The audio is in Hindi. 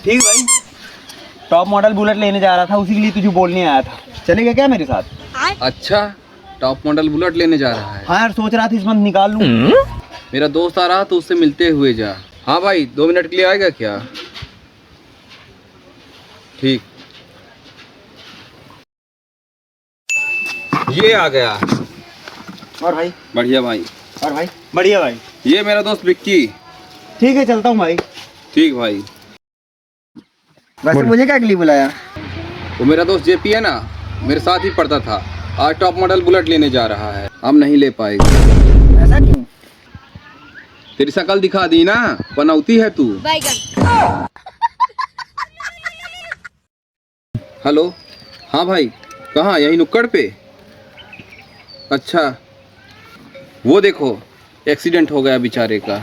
ठीक भाई, टॉप मॉडल बुलेट लेने जा रहा था, उसी के लिए तुझे बोलने आया था। चलेगा क्या मेरे साथ? अच्छा, टॉप मॉडल बुलेट लेने जा रहा है। हाँ यार, सोच रहा था इस मंथ निकाल लूँ। मेरा दोस्त आ रहा तो उससे मिलते हुए जा। हाँ भाई, 2 मिनट के लिए आएगा क्या? ठीक, ये आ गया। और भाई? बढ़िया भाई। और भाई? बढ़िया भाई। ये मेरा दोस्त विक्की। ठीक है, चलता हूँ भाई। ठीक भाई। वैसे मुझे क्या के लिए बुलाया? वो मेरा दोस्त जेपी है ना, मेरे साथ ही पढ़ता था। आज टॉप मॉडल बुलेट लेने जा रहा है, हम नहीं ले पाएगा। ऐसा क्यों? तेरी शक्ल दिखा दी ना, पनौती है तू। हेलो, हाँ भाई, कहाँ? यही नुक्कड़ पे? अच्छा, वो देखो, एक्सीडेंट हो गया बेचारे का।